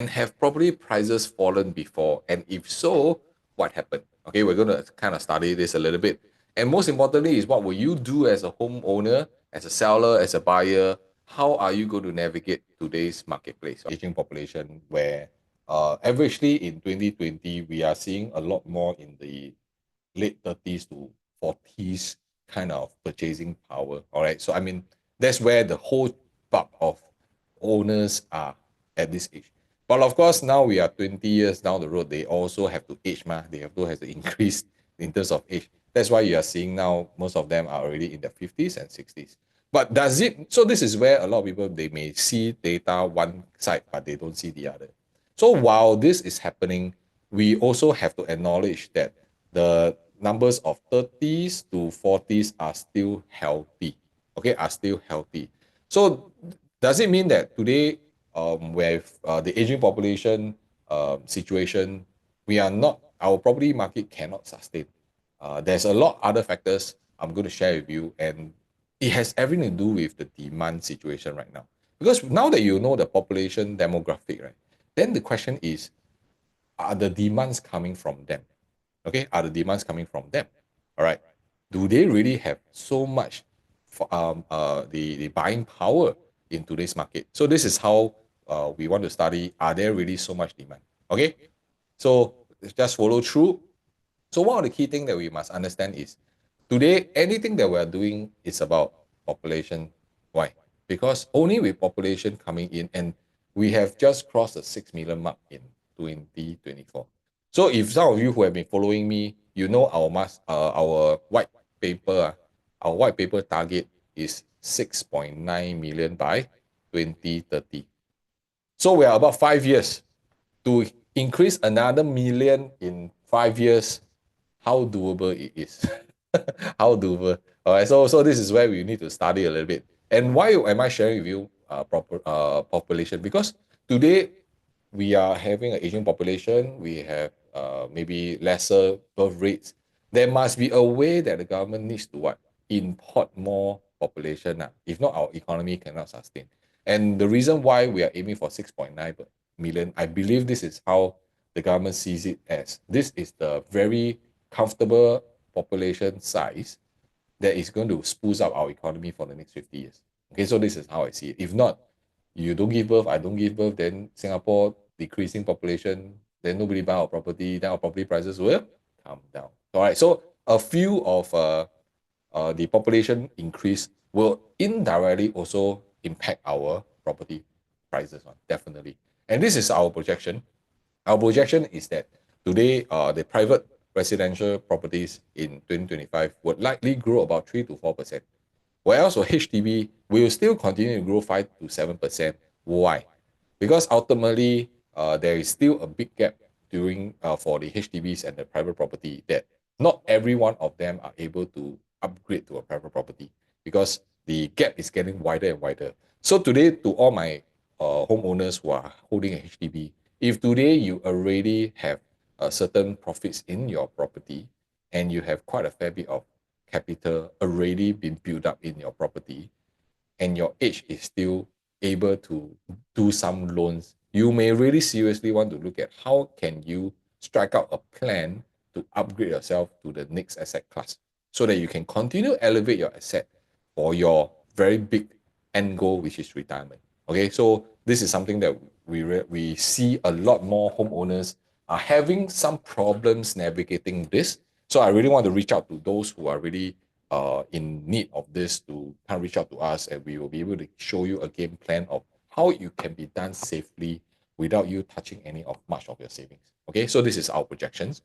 And have property prices fallen before? And if so, what happened? Okay, we're going to kind of study this a little bit. And most importantly is what will you do as a homeowner, as a seller, as a buyer? How are you going to navigate today's marketplace? Aging population where averagely in 2020, we are seeing a lot more in the late 30s to 40s kind of purchasing power. All right. So, I mean, that's where the whole bulk of owners are at this age. But of course, now we are 20 years down the road. They also have to age, They have to increase in terms of age. That's why you are seeing now most of them are already in their 50s and 60s. But does it, so this is where a lot of people, they may see data one side, but they don't see the other. So while this is happening, we also have to acknowledge that the numbers of 30s to 40s are still healthy, okay, are still healthy. So does it mean that today, with the aging population situation, we are not, our property market cannot sustain? There's a lot other factors I'm going to share with you, and it has everything to do with the demand situation right now. Because now that you know the population demographic, right, then the question is, are the demands coming from them? Okay, are the demands coming from them? All right, do they really have so much for the buying power in today's market? So this is how we want to study, are there really so much demand? Okay, so just follow through. So one of the key things that we must understand is today anything that we are doing is about population. Why? Because only with population coming in, and we have just crossed the 6 million mark in 2024. So if some of you who have been following me, you know our white paper, our white paper target is 6.9 million by 2030. So we are about 5 years to increase another million in 5 years. How doable it is? How doable? All right. So this is where we need to study a little bit. And why am I sharing with you proper population? Because today we are having an aging population. We have maybe lesser birth rates. There must be a way that the government needs to what, import more population. If not, our economy cannot sustain. And the reason why we are aiming for 6.9 million, I believe this is how the government sees it, as this is the very comfortable population size that is going to spruce up our economy for the next 50 years. Okay, so this is how I see it. If not, you don't give birth, I don't give birth, then Singapore decreasing population, then nobody buy our property, then our property prices will come down. All right, so a few of the population increase will indirectly also impact our property prices, definitely. And this is our projection. Our projection is that today, the private residential properties in 2025 would likely grow about 3 to 4%. Whereas for HDB, we will still continue to grow 5 to 7%. Why? Because ultimately, there is still a big gap during for the HDBs and the private property, that not every one of them are able to upgrade to a private property, because the gap is getting wider and wider. So today, to all my homeowners who are holding a HDB, if today you already have certain profits in your property, and you have quite a fair bit of capital already been built up in your property, and your age is still able to do some loans, you may really seriously want to look at how can you strike out a plan to upgrade yourself to the next asset class, so that you can continue to elevate your asset for your very big end goal, which is retirement. Okay, so this is something that we see a lot more homeowners are having some problems navigating this. So I really want to reach out to those who are really in need of this, to kind of reach out to us, and we will be able to show you a game plan of how you can be done safely without you touching any of much of your savings. Okay, so this is our projections.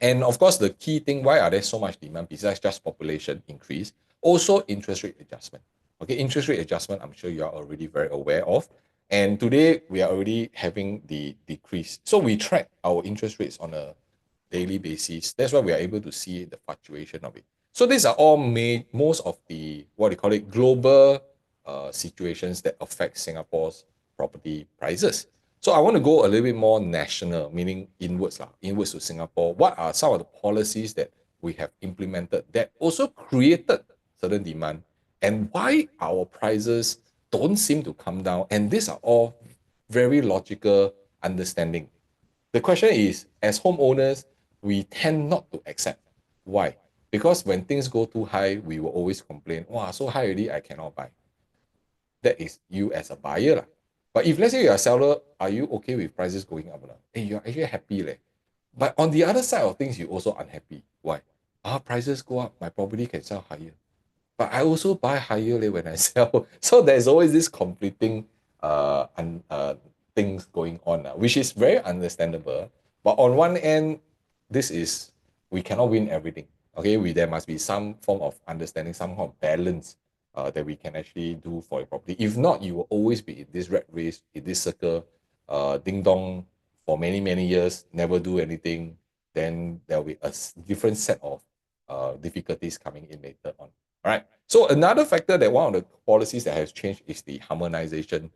And of course, the key thing, why are there so much demand besides just population increase? Also interest rate adjustment. Okay, interest rate adjustment, I'm sure you are already very aware of. And today we are already having the decrease. So we track our interest rates on a daily basis. That's why we are able to see the fluctuation of it. So these are all most of the, what they call it, global situations that affect Singapore's property prices. So I want to go a little bit more national, meaning inwards to Singapore. What are some of the policies that we have implemented that also created certain demand, and why our prices don't seem to come down? And these are all very logical understanding. The question is, as homeowners, we tend not to accept. Why? Because when things go too high, we will always complain, wow, so high already, I cannot buy. That is you as a buyer. Lah. But if let's say you're a seller, are you okay with prices going up? Hey, you're actually happy. Leh. But on the other side of things, you're also unhappy. Why? Prices go up, my property can sell higher. But I also buy higher when I sell. So there's always this conflicting things going on, which is very understandable. But on one end, this is we cannot win everything. Okay, there must be some form of understanding, some form of balance that we can actually do for your property. If not, you will always be in this rat race, in this circle, ding dong for many many years, never do anything. Then there will be a different set of difficulties coming in later on. All right. So another factor that one of the policies that has changed is the harmonization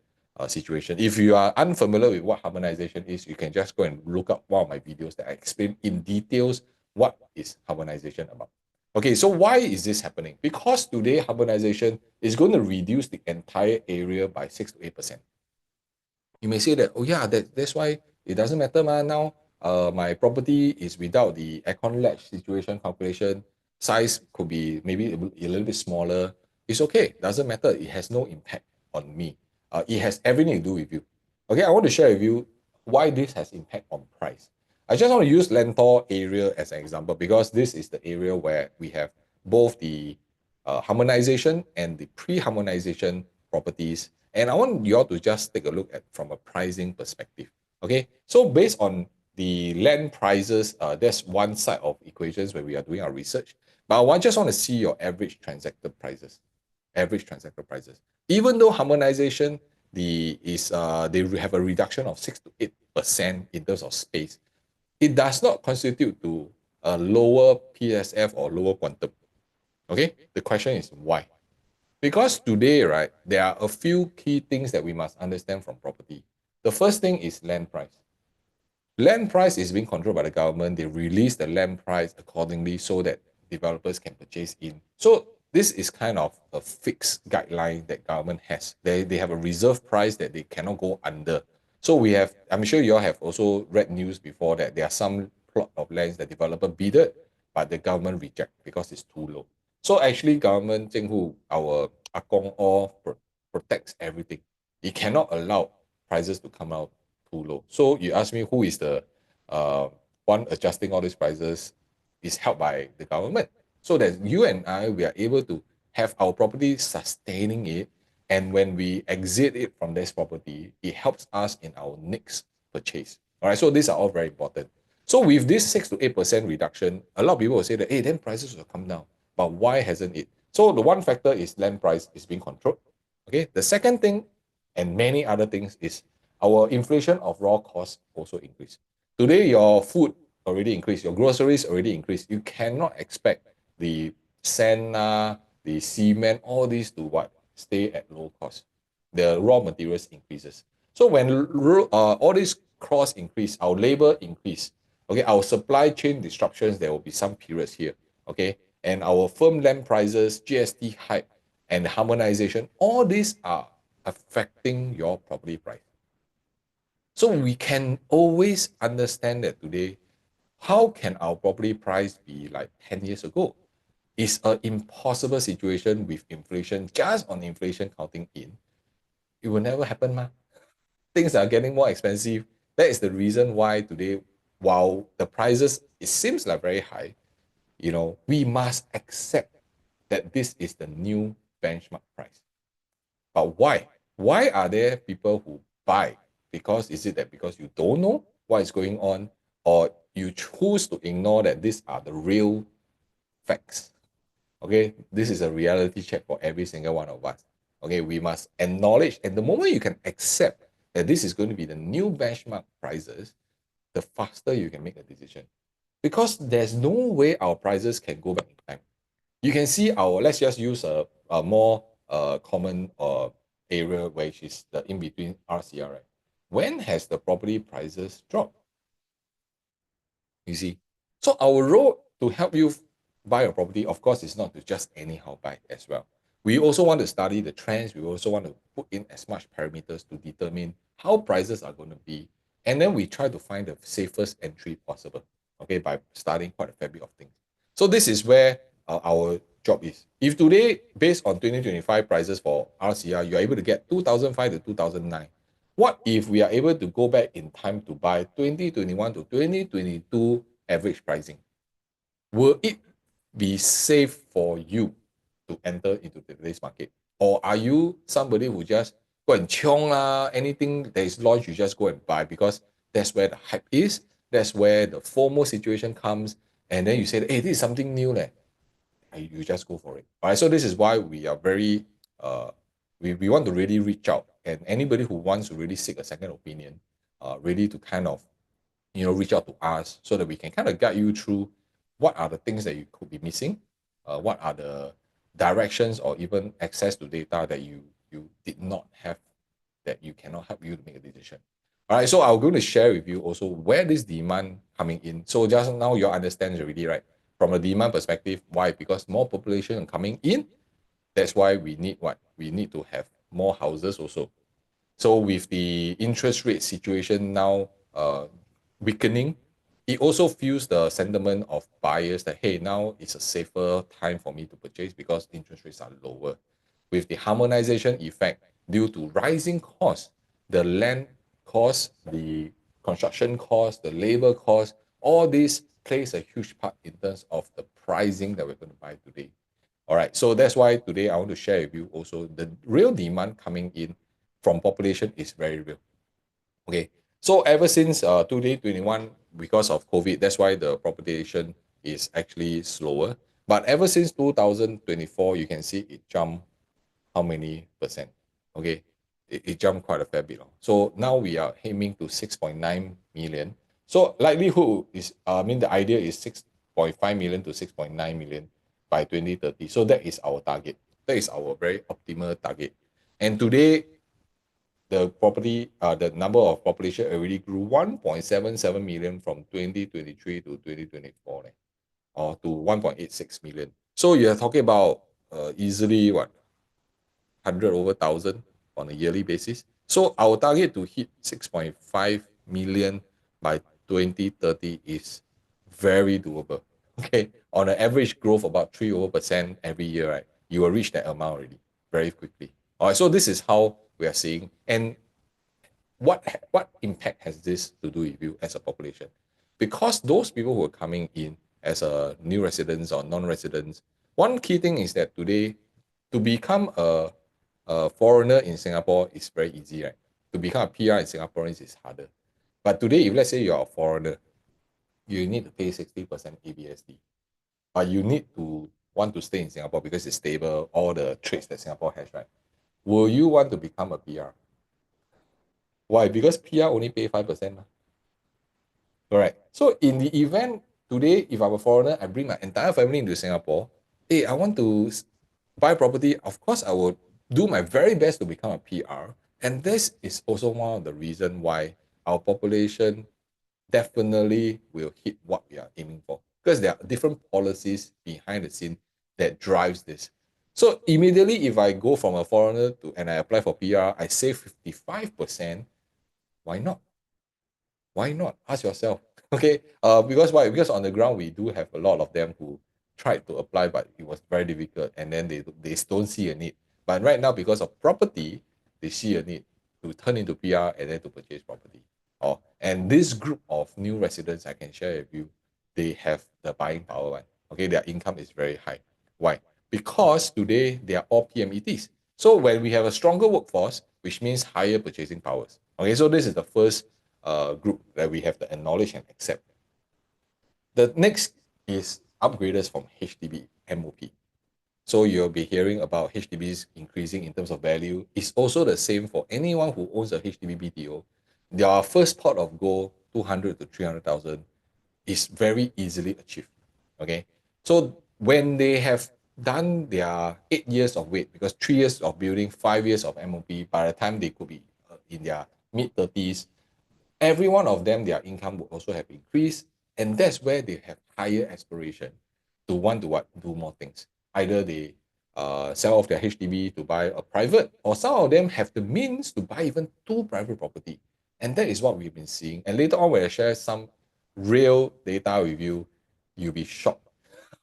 situation. If you are unfamiliar with what harmonization is, you can just go and look up one of my videos that I explain in details what is harmonization about. Okay, so why is this happening? Because today harmonization is going to reduce the entire area by 6 to 8%. You may say that, oh yeah, that's why it doesn't matter now. My property is without the aircon latch situation calculation. Size could be maybe a little bit smaller. It's okay. Doesn't matter. It has no impact on me. It has everything to do with you. Okay, I want to share with you why this has impact on price. I just want to use Lentor area as an example because this is the area where we have both the harmonization and the pre-harmonization properties. And I want you all to just take a look at from a pricing perspective. Okay, so based on the land prices, that's one side of equations where we are doing our research. But I just want to see your average transacted prices. Average transacted prices. Even though harmonization, they have a reduction of 6 to 8% in terms of space, it does not constitute to a lower PSF or lower quantum. Okay, the question is why? Because today, right, there are a few key things that we must understand from property. The first thing is land price. Land price is being controlled by the government. They release the land price accordingly so that developers can purchase in. So this is kind of a fixed guideline that government has. They have a reserve price that they cannot go under. So we have, I'm sure you all have also read news before that there are some plot of lands that developer bidded, but the government reject because it's too low. So actually government, Zhenghu, our Akong all protects everything. It cannot allow prices to come out too low. So you ask me who is the one adjusting all these prices is held by the government. So that you and I, we are able to have our property sustaining it. And when we exit it from this property, it helps us in our next purchase. All right, so these are all very important. So with this 6 to 8% reduction, a lot of people will say that, hey, then prices will come down. But why hasn't it? So the one factor is land price is being controlled. Okay, the second thing and many other things is our inflation of raw costs also increase. Today, your food already increased, your groceries already increased. You cannot expect the sand, the cement, all these to what? Stay at low cost. The raw materials increases. So when all these costs increase, our labor increase, okay, our supply chain disruptions, there will be some periods here, okay, and our firm land prices, GST hike, and harmonization, all these are affecting your property price. So we can always understand that today, how can our property price be like 10 years ago? It's an impossible situation with inflation, just on inflation counting in. It will never happen, ma. Things are getting more expensive. That is the reason why today, while the prices, it seems like very high, we must accept that this is the new benchmark price. But why? Why are there people who buy? Because is it that because you don't know what is going on, or you choose to ignore that these are the real facts? Okay, this is a reality check for every single one of us. Okay, we must acknowledge, and the moment you can accept that this is going to be the new benchmark prices, the faster you can make a decision. Because there's no way our prices can go back in time. You can see let's just use a more common area, which is the in-between RCR, right? When has the property prices dropped? You see? So our role to help you buy a property, of course, is not to just anyhow buy as well. we also want to study the trends. We also want to put in as much parameters to determine how prices are going to be. And then we try to find the safest entry possible, okay, by studying quite a fair bit of things. So this is where our job is. If today, based on 2025 prices for RCR, you're able to get 2005 to 2009, what if we are able to go back in time to buy 2021 to 2022 average pricing? Will it be safe for you to enter into today's market? Or are you somebody who just go and chiong anything that is launched, you just go and buy because that's where the hype is, that's where the FOMO situation comes, and then you say, hey, this is something new, you just go for it. All right. So this is why we are very we want to really reach out, and anybody who wants to really seek a second opinion, really to kind of reach out to us so that we can kind of guide you through what are the things that you could be missing, what are the directions or even access to data that you did not have, that you cannot help you to make a decision. All right, so I'm going to share with you also where this demand coming in. So just now you understand already, right? From a demand perspective, why? Because more population coming in. That's why we need what? We need to have more houses also. So with the interest rate situation now weakening, it also fuels the sentiment of buyers that, hey, now it's a safer time for me to purchase because interest rates are lower. With the harmonization effect due to rising costs, the land cost, the construction cost, the labor cost, all this plays a huge part in terms of the pricing that we're going to buy today. All right, so that's why today I want to share with you also the real demand coming in from population is very real. Okay, so ever since 2021, because of COVID, that's why the population is actually slower. But ever since 2024, you can see it jumped how many percent? Okay, it jumped quite a fair bit. So now we are aiming to 6.9 million. So likelihood is, I mean, the idea is 6.5 million to 6.9 million by 2030. So that is our target. That is our very optimal target. And today, the number of population already grew 1.77 million from 2023 to 2024, or to 1.86 million. So you're talking about easily what, 100 over 1,000 on a yearly basis. So our target to hit 6.5 million by 2030 is very doable. Okay, on an average growth about 3% over every year, right? You will reach that amount already very quickly. All right, so this is how we are seeing. And what impact has this to do with you as a population? Because those people who are coming in as a new residents or non-residents, one key thing is that today, to become a foreigner in Singapore is very easy, right? To become a PR in Singaporeans is harder. But today, if let's say you're a foreigner, you need to pay 60% ABSD. But you need to want to stay in Singapore because it's stable, all the traits that Singapore has, right? Will you want to become a PR? Why? Because PR only pay 5%. Correct. So in the event today, if I'm a foreigner, I bring my entire family into Singapore, hey, I want to buy property. Of course, I will do my very best to become a PR. And this is also one of the reasons why our population definitely will hit what we are aiming for. Because there are different policies behind the scene that drives this. So immediately, if I go from a foreigner to and I apply for PR, I save 55%. Why not? Why not? Ask yourself. Okay. Because why? Because on the ground we do have a lot of them who tried to apply, but it was very difficult, and then they don't see a need. But right now, because of property, they see a need to turn into PR and then to purchase property. Oh, and this group of new residents, I can share with you, they have the buying power. One. Okay, their income is very high. Why? Because today they are all PMETs. So when we have a stronger workforce, which means higher purchasing powers. Okay, so this is the first group that we have to acknowledge and accept. The next is upgraders from HDB MOP. So you'll be hearing about HDBs increasing in terms of value. It's also the same for anyone who owns a HDB BTO. Their first pot of gold, 200 to 300,000, is very easily achieved. Okay, so when they have done their 8 years of wait, because 3 years of building, 5 years of MOP, by the time they could be in their mid 30s, every one of them, their income will also have increased. And that's where they have higher aspiration to want to what? Do more things. Either they sell off their HDB to buy a private, or some of them have the means to buy even two private property. And that is what we've been seeing. And later on, when I share some real data with you, you'll be shocked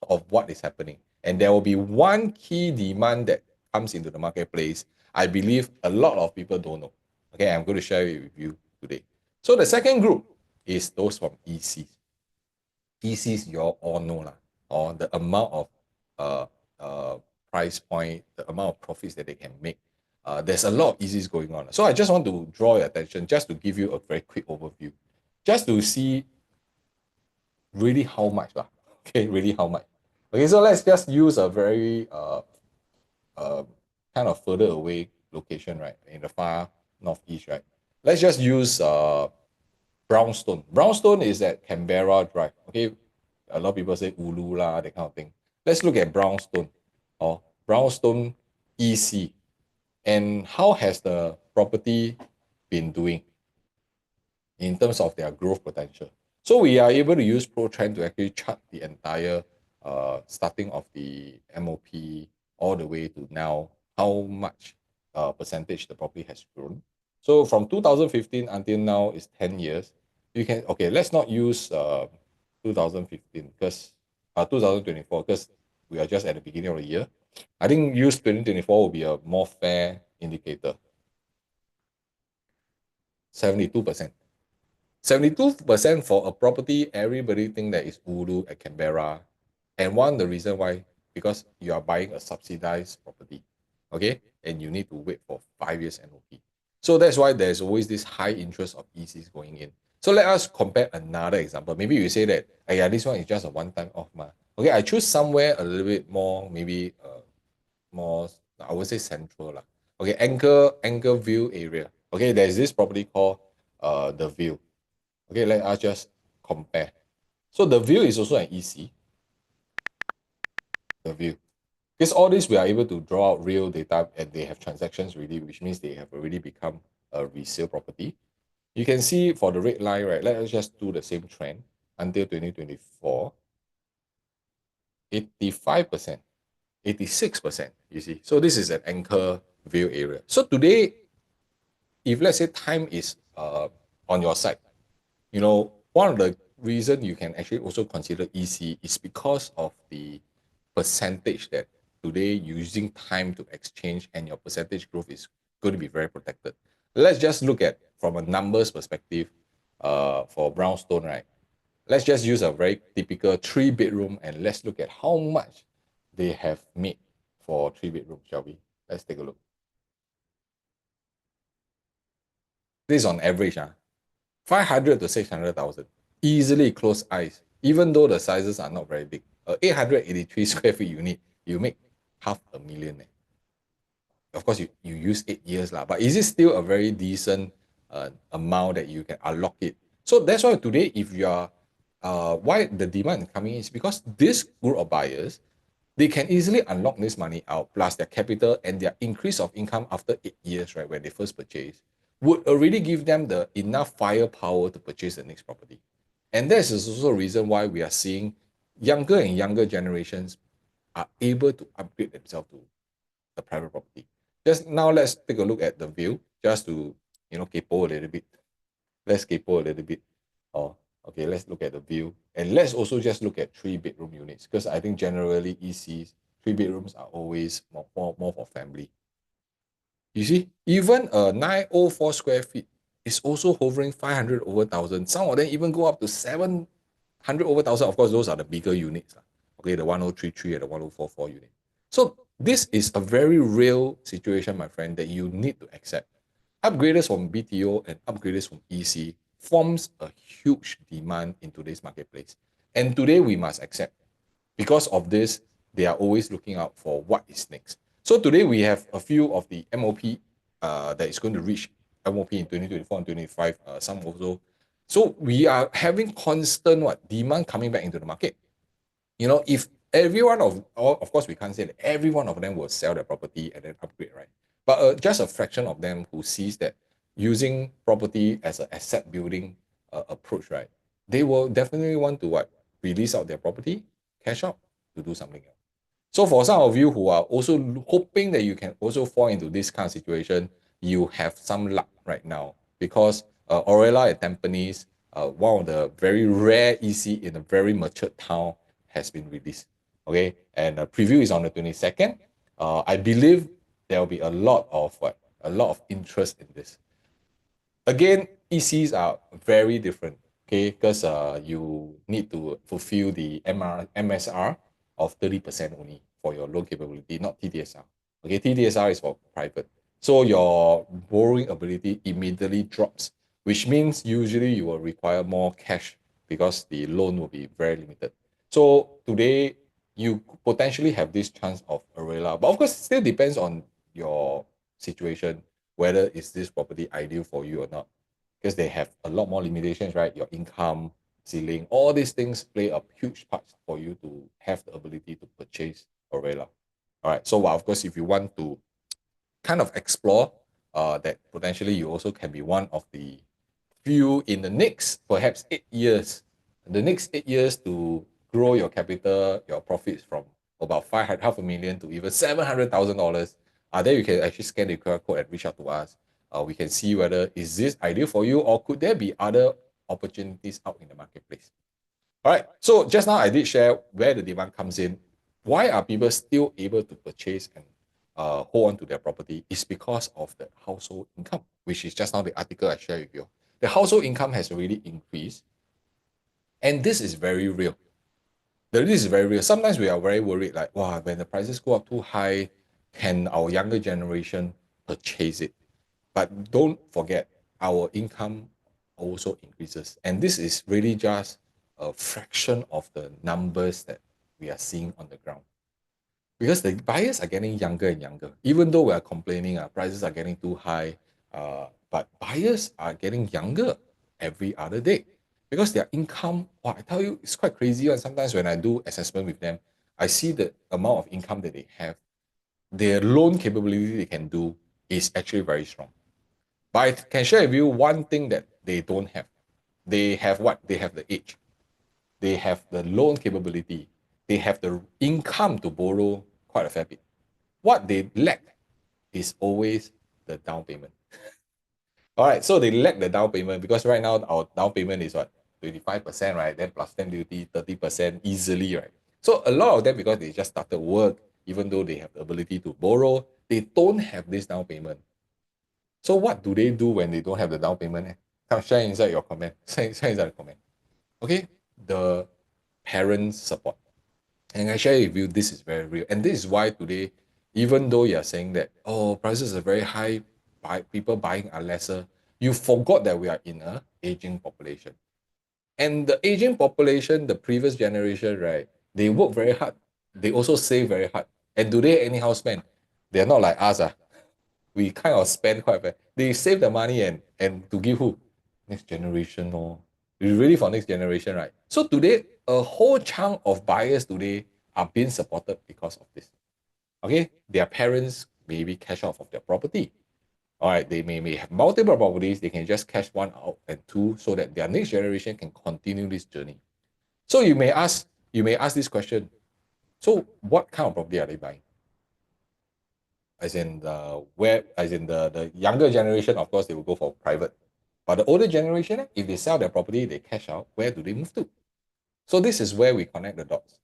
of what is happening. And there will be one key demand that comes into the marketplace. I believe a lot of people don't know. Okay, I'm going to share it with you today. So the second group is those from ECs. ECs, you all know lah, or the amount of uh, uh, price point, the amount of profits that they can make. There's a lot of ECs going on. So I just want to draw your attention, just to give you a very quick overview, just to see really how much lah. Okay, really how much. Okay, so let's just use a very uh, kind of further away location, right, in the far northeast, right. Let's just use Brownstone. Brownstone is at Canberra Drive. Okay, a lot of people say Ulu lah, that kind of thing. Let's look at Brownstone or Brownstone EC, and how has the property been doing in terms of their growth potential. So we are able to use ProTrend to actually chart the entire starting of the MOP all the way to now, how much percentage the property has grown. So from 2015 until now is 10 years. You can, okay, let's not use 2015 because 2024, because we are just at the beginning of the year. I think use 2024 will be a more fair indicator. 72%. 72% for a property, everybody think that is Ulu at Canberra. And one of the reason why, because you are buying a subsidized property, okay? And you need to wait for 5 years NOP. So that's why there's always this high interest of ECs going in. So let us compare another example. Maybe you say that, yeah, this one is just a one-time off. Okay, I choose somewhere a little bit more, maybe more, I would say central lah. Okay, Anchorville area. Okay, there's this property called The View. Okay, let us just compare. So The View is also an EC. The View. Because all this, we are able to draw out real data and they have transactions really, which means they have already become a resale property. You can see for the red line, right? Let us just do the same trend until 2024. 85%, 86%, you see. So this is an Anchorville area. So today, if let's say time is on your side, you know, one of the reasons you can actually also consider EC is because of the percentage that today using time to exchange, and your percentage growth is going to be very protected. Let's just look at from a numbers perspective for Brownstone, right? Let's just use a very typical 3-bedroom and let's look at how much they have made for 3-bedroom, shall we? Let's take a look. This is on average, 500 to 600,000. Easily close eyes, even though the sizes are not very big. 883 square feet unit, you make $500,000. Of course, you use 8 years, but is it still a very decent amount that you can unlock it? So that's why today, if you are, why the demand coming is because this group of buyers, they can easily unlock this money out, plus their capital and their increase of income after 8 years, right, when they first purchase, would already give them the enough firepower to purchase the next property. And that is also a reason why we are seeing younger and younger generations are able to upgrade themselves to the private property. Just now, let's take a look at The View, just to, capo a little bit. Let's capo a little bit. Oh, okay, let's look at The View. And let's also just look at 3-bedroom units, because I think generally ECs, 3 bedrooms are always more for family. You see, even a 904 square feet is also hovering 500 over 1,000. Some of them even go up to 700 over 1,000. Of course, those are the bigger units. Okay, the 1033 and the 1044 unit. So this is a very real situation, my friend, that you need to accept. Upgraders from BTO and upgraders from EC forms a huge demand in today's marketplace. And today we must accept. Because of this, they are always looking out for what is next. So today we have a few of the MOP that is going to reach MOP in 2024 and 2025, some also. So we are having constant demand coming back into the market. If every one of course we can't say that every one of them will sell their property and then upgrade, right? But just a fraction of them who sees that using property as an asset building approach, right? They will definitely want to release out their property, cash out to do something else. So for some of you who are also hoping that you can also fall into this kind of situation, you have some luck right now because Orella at Tampines, one of the very rare EC in a very matured town, has been released. Okay, and the preview is on the 22nd. I believe there will be a lot of interest in this. Again, ECs are very different, okay, because you need to fulfill the MSR of 30% only for your loan capability, not TDSR. Okay, TDSR is for private. So your borrowing ability immediately drops, which means usually you will require more cash because the loan will be very limited. So today, you potentially have this chance of Arela, but of course, it still depends on your situation, whether is this property ideal for you or not, because they have a lot more limitations, right? Your income ceiling, all these things play a huge part for you to have the ability to purchase Orela. All right. So, of course, if you want to kind of explore that potentially you also can be one of the few in the next perhaps 8 years, the next 8 years to grow your capital, your profits from about half a million to even $700,000. There you can actually scan the QR code and reach out to us. We can see whether is this ideal for you or could there be other opportunities out in the marketplace. All right. So just now I did share where the demand comes in. Why are people still able to purchase and hold on to their property? Is because of the household income, which is just now the article I shared with you. The household income has already increased, and this is very real. This is very real. Sometimes we are very worried, like, wow, when the prices go up too high, can our younger generation purchase it? But don't forget, our income also increases. And this is really just a fraction of the numbers that we are seeing on the ground. Because the buyers are getting younger and younger. Even though we are complaining, prices are getting too high, but buyers are getting younger every other day. Because their income, wow, I tell you, it's quite crazy. And sometimes when I do assessment with them, I see the amount of income that they have, their loan capability they can do is actually very strong. But I can share with you one thing that they don't have. They have what? They have the age. They have the loan capability. They have the income to borrow quite a fair bit. What they lack is always the down payment. All right, so they lack the down payment because right now our down payment is what? 25%, right? Then plus stamp duty, 30% easily, right? So a lot of them, because they just started work, even though they have the ability to borrow, they don't have this down payment. So what do they do when they don't have the down payment? Come share inside your comment. Share inside the comment. Okay, the parents support. And I share with you, this is very real. And this is why today, even though you're saying that, oh, prices are very high, people buying are lesser, you forgot that we are in a aging population. And the aging population, the previous generation, right, they work very hard. They also save very hard. And do they anyhow spend? They're not like us. We kind of spend quite bad. They save the money and to give who? Next generation, or it's really for next generation, right? So today, a whole chunk of buyers today are being supported because of this. Okay, their parents maybe cash out of their property. All right, they may have multiple properties. They can just cash one out and two, so that their next generation can continue this journey. So you may ask this question. So what kind of property are they buying? As in the younger generation, of course, they will go for private. But the older generation, if they sell their property, they cash out, where do they move to? So this is where we connect the dots.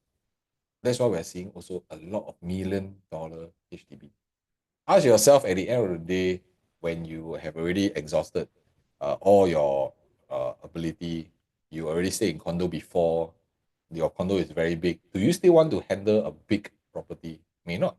That's why we're seeing also a lot of $1 million HDB. Ask yourself at the end of the day, when you have already exhausted all your ability, you already stay in condo before, your condo is very big, do you still want to handle a big property? May not.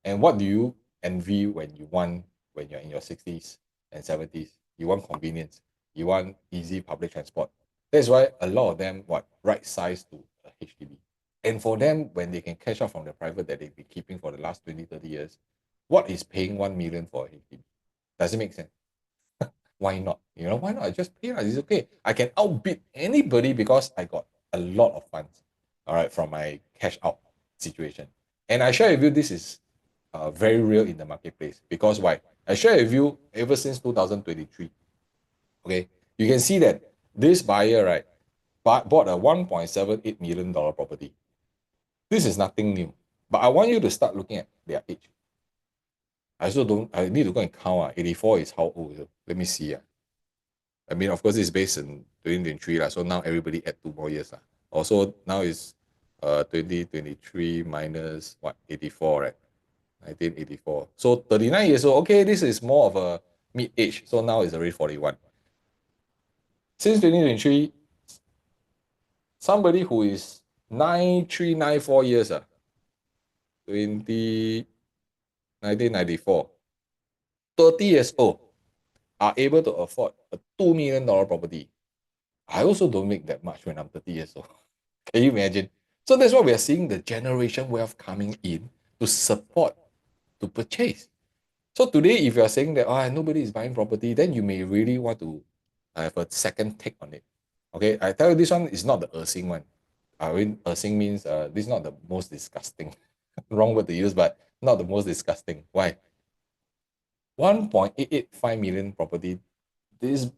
And what do you envy when you're in your 60s and 70s? You want convenience. You want easy public transport. That's why a lot of them right size to a HDB. And for them, when they can cash out from the private that they've been keeping for the last 20, 30 years, what is paying 1 million for a HDB? Does it make sense? Why not? Why not? I just pay. It's okay. I can outbid anybody because I got a lot of funds, all right, from my cash out situation. And I share with you, this is very real in the marketplace. Because why? I share with you ever since 2023. Okay, you can see that this buyer, right, bought a $1.78 million property. This is nothing new. But I want you to start looking at their age. I also don't, I need to go and count. 84 is how old? Let me see. I mean, of course, it's based in 2023. So now everybody add 2 more years. Also, now is 2023 minus what? 84, right? 1984. So 39 years old. Okay, this is more of a mid age. So now it's already 41. Since 2023, somebody who is 9394 years, 20, 1994, 30 years old, are able to afford a $2 million property. I also don't make that much when I'm 30 years old. Can you imagine? So that's why we are seeing the generation wealth coming in to support, to purchase. So today, if you are saying that nobody is buying property, then you may really want to have a second take on it. Okay, I tell you, this one is not the earthing one. I mean, earthing means this is not the most disgusting. Wrong word to use, but not the most disgusting. Why? 1.885 million property. This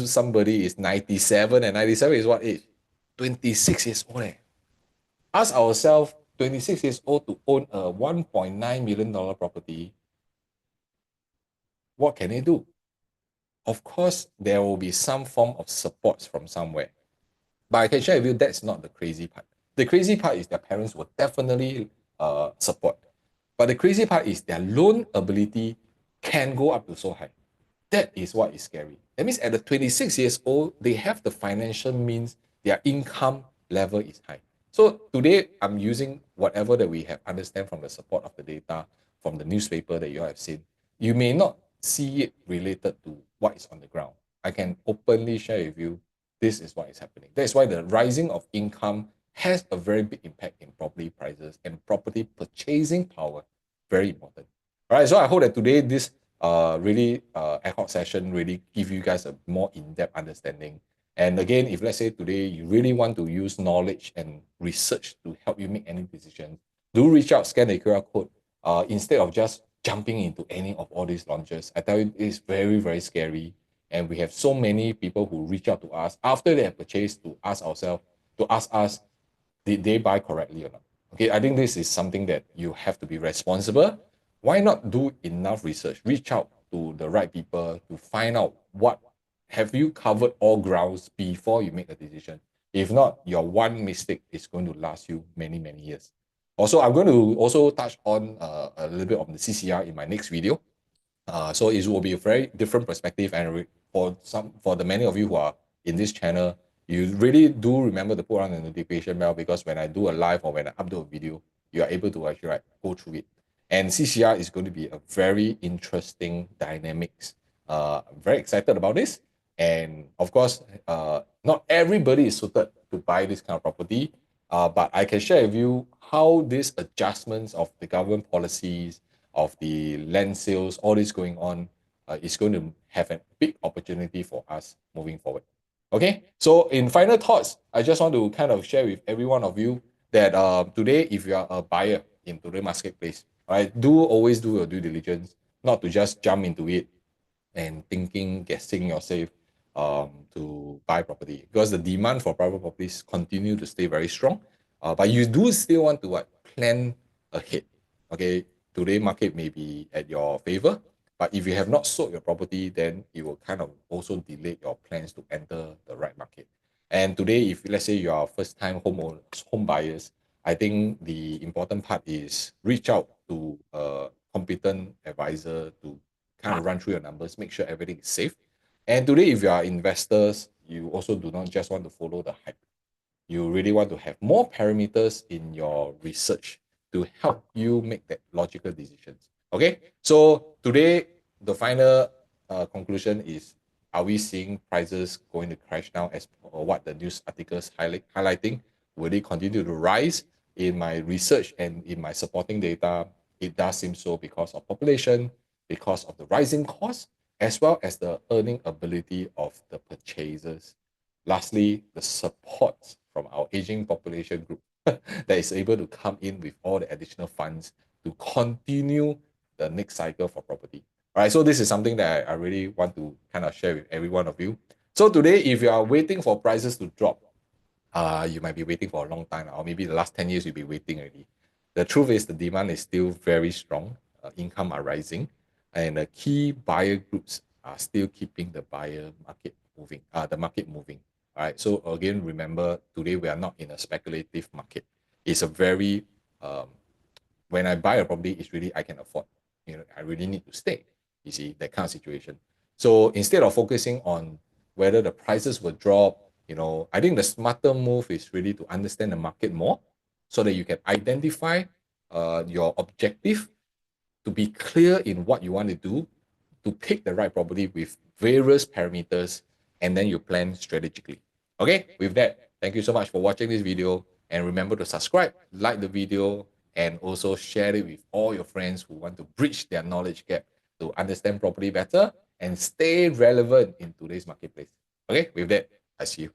somebody is 97, and 97 is what age? 26 years old. Ask ourselves, 26 years old to own a $1.9 million property, what can they do? Of course, there will be some form of support from somewhere. But I can share with you that's not the crazy part. The crazy part is their parents will definitely support. But the crazy part is their loan ability can go up to so high. That is what is scary. That means at the 26 years old, they have the financial means, their income level is high. So today, I'm using whatever that we have understand from the support of the data, from the newspaper that you have seen. You may not see it related to what is on the ground. I can openly share with you, this is what is happening. That's why the rising of income has a very big impact in property prices and property purchasing power. Very important. All right, so I hope that today this really ad hoc session really give you guys a more in-depth understanding. And again, if let's say today you really want to use knowledge and research to help you make any decisions, do reach out, scan the QR code instead of just jumping into any of all these launches. I tell you, it's very, very scary. And we have so many people who reach out to us after they have purchased to ask ourselves, to ask us, did they buy correctly or not? Okay, I think this is something that you have to be responsible. Why not do enough research? Reach out to the right people to find out what have you covered all grounds before you make a decision. If not, your one mistake is going to last you many, many years. Also, I'm going to also touch on a little bit of the CCR in my next video. So it will be a very different perspective, and for the many of you who are in this channel, you really do remember to put on the notification bell, because when I do a live or when I upload a video, you are able to actually go through it. And CCR is going to be a very interesting dynamics. I'm very excited about this. And of course, not everybody is suited to buy this kind of property. But I can share with you how these adjustments of the government policies, of the land sales, all this going on, is going to have a big opportunity for us moving forward. Okay, so in final thoughts, I just want to kind of share with every one of you that today, if you are a buyer in today's marketplace, right, always do your due diligence, not to just jump into it and guessing yourself to buy property, because the demand for private properties continue to stay very strong. But you do still want to plan ahead. Okay, today market may be at your favor, but if you have not sold your property, then it will kind of also delay your plans to enter the right market. And today, if let's say you are first-time home buyers, I think the important part is reach out to a competent advisor to kind of run through your numbers, make sure everything is safe. And today, if you are investors, you also do not just want to follow the hype. You really want to have more parameters in your research to help you make that logical decisions. Okay, so today the final conclusion is: are we seeing prices going to crash now as what the news articles highlighting? Will they continue to rise? In my research and in my supporting data, it does seem so, because of population, because of the rising costs, as well as the earning ability of the purchasers. Lastly, the support from our aging population group that is able to come in with all the additional funds to continue the next cycle for property. All right, so this is something that I really want to kind of share with every one of you. So today, if you are waiting for prices to drop, you might be waiting for a long time, or maybe the last 10 years you'll be waiting already. the truth is the demand is still very strong. Income are rising, and the key buyer groups are still keeping the buyer market moving. The market moving. All right. So again, remember today we are not in a speculative market. It's a very when I buy a property, it's really I can afford. I really need to stay. You see that kind of situation. So instead of focusing on whether the prices will drop, I think the smarter move is really to understand the market more, so that you can identify your objective, to be clear in what you want to do, to pick the right property with various parameters, and then you plan strategically. Okay, with that, thank you so much for watching this video, and remember to subscribe, like the video, and also share it with all your friends who want to bridge their knowledge gap to understand property better and stay relevant in today's marketplace. Okay, with that, I see you.